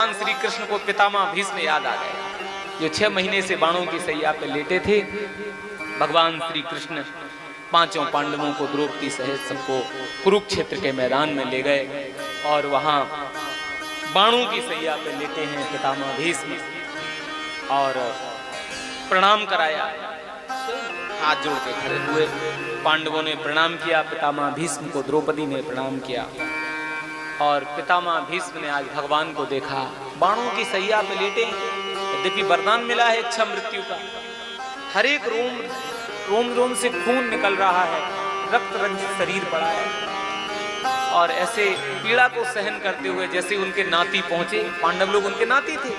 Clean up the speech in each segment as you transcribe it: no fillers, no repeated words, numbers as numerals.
भगवान श्री कृष्ण को पितामह भीष्म याद आ गए, जो 6 महीने से बाणों की सैया पे लेटे थे। भगवान श्री कृष्ण पांचों पांडवों को द्रौपदी सहित सबको कुरुक्षेत्र के मैदान में ले गए और वहां बाणों की सैया पे लेटे हैं पितामह भीष्म, और प्रणाम कराया। हाथ जोड़ के खड़े हुए पांडवों ने प्रणाम किया पितामह भीष्म को, द्रौपदी ने प्रणाम किया। और पितामह भीष्म ने आज भगवान को देखा बाणों की सैया पे लेटे, यद्यपि वरदान मिला है इच्छा मृत्यु का, हर एक रोम रोम से खून निकल रहा है, रक्त रंजित शरीर पड़ा है, और ऐसे पीड़ा को सहन करते हुए जैसे उनके नाती पहुंचे, पांडव लोग उनके नाती थे,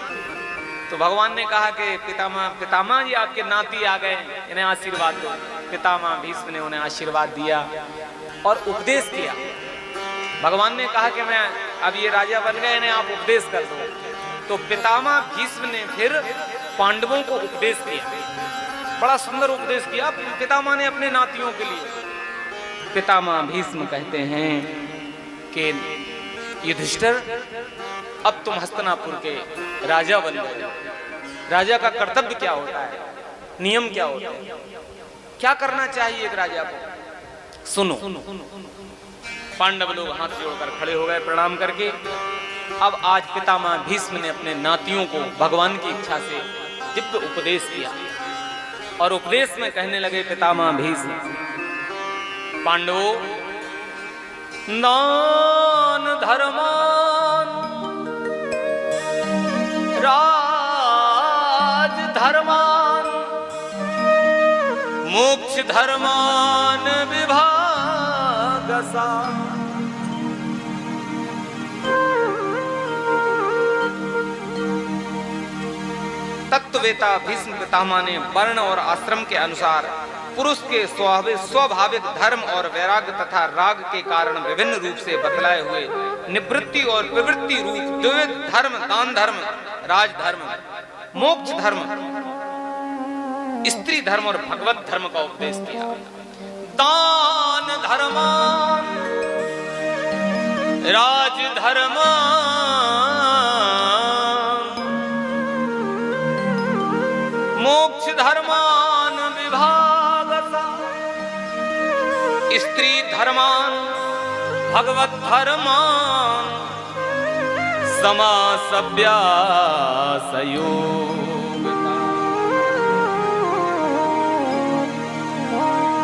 तो भगवान ने कहा कि पितामह जी आपके नाती आ गए, इन्हें आशीर्वाद दो। पितामह भीष्म ने उन्हें आशीर्वाद दिया और उपदेश किया। भगवान ने कहा कि मैं अब ये राजा बन गए, इन्हें आप उपदेश कर दो। तो पितामह भीष्म ने फिर पांडवों को उपदेश किया, बड़ा सुंदर उपदेश किया पितामह ने अपने नातियों के लिए। पितामह भीष्म कहते हैं कि युधिष्ठिर अब तुम हस्तिनापुर के राजा बन गए, राजा का कर्तव्य क्या होता है, नियम क्या होता है, क्या करना चाहिए एक राजा को, सुनो। पांडव लोग हाथ जोड़कर खड़े हो गए प्रणाम करके। अब आज पितामह भीष्म ने अपने नातियों को भगवान की इच्छा से दिव्य उपदेश किया, और उपदेश में कहने लगे पितामह भीष्म, पांडवों, दान धर्मान राज धर्मान मोक्ष धर्मान विभागसा। तत्ववेता भीष्म पितामह ने वर्ण और आश्रम के अनुसार पुरुष के स्वाभाविक धर्म और वैराग्य तथा राग के कारण विभिन्न रूप से बतलाए हुए निवृत्ति और प्रवृत्ति रूप द्विविध धर्म, दान धर्म, राज धर्म, मोक्ष धर्म, स्त्री धर्म और भगवत धर्म का उपदेश किया। दान धर्मान राज धर्मान मोक्ष धर्मान विभागसा, स्त्री धर्मान भगवत धर्मान समासव्यासयोग।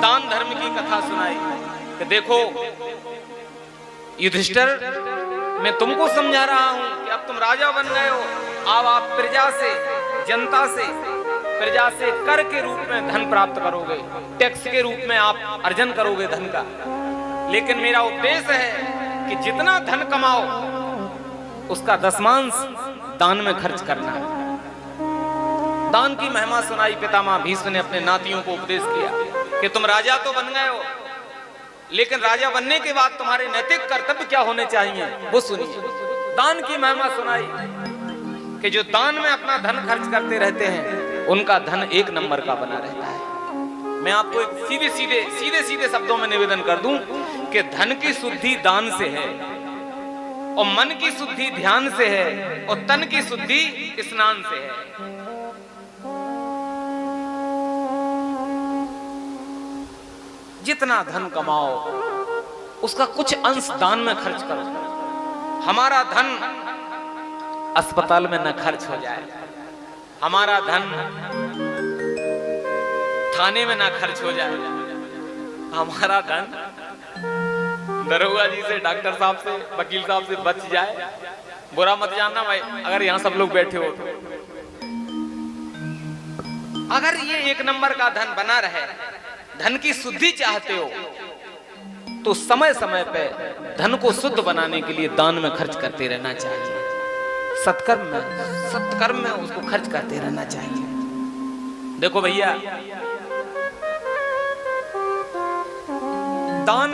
दान धर्म की कथा सुनाई कि देखो युधिष्ठिर, मैं तुमको समझा रहा हूं कि अब तुम राजा बन गए हो, अब आप प्रजा से, जनता से, प्रजा से कर के रूप में धन प्राप्त करोगे, टैक्स के रूप में आप अर्जन करोगे धन का। लेकिन मेरा उपदेश है कि जितना धन कमाओ उसका दशमांश दान में खर्च करना है। दान की महिमा सुनाई पितामह भीष्म ने अपने नातियों को उपदेश किया कि तुम राजा तो बन गए हो, लेकिन राजा बनने के बाद तुम्हारे नैतिक कर्तव्य क्या होने चाहिए वो सुनिए। दान की महिमा सुनाई कि जो दान में अपना धन खर्च करते रहते हैं उनका धन 1 नंबर का बना रहता है। मैं आपको एक सीधे सीधे शब्दों में निवेदन कर दूं कि धन की शुद्धि दान से है, और मन की शुद्धि ध्यान से है, और तन की शुद्धि स्नान से है। जितना धन कमाओ उसका कुछ अंश दान में खर्च करो। हमारा धन अस्पताल में न खर्च हो जाए, हमारा धन थाने में ना खर्च हो जाए, हमारा धन दरोगा जी से, डॉक्टर साहब से, वकील साहब से बच जाए। बुरा मत जानना भाई अगर यहाँ सब लोग बैठे हो तो। अगर ये 1 नंबर का धन बना रहे, धन की शुद्धि चाहते हो तो समय समय पे धन को शुद्ध बनाने के लिए दान में खर्च करते रहना चाहिए, सत्कर्म में उसको खर्च करते रहना चाहिए। देखो भैया, दान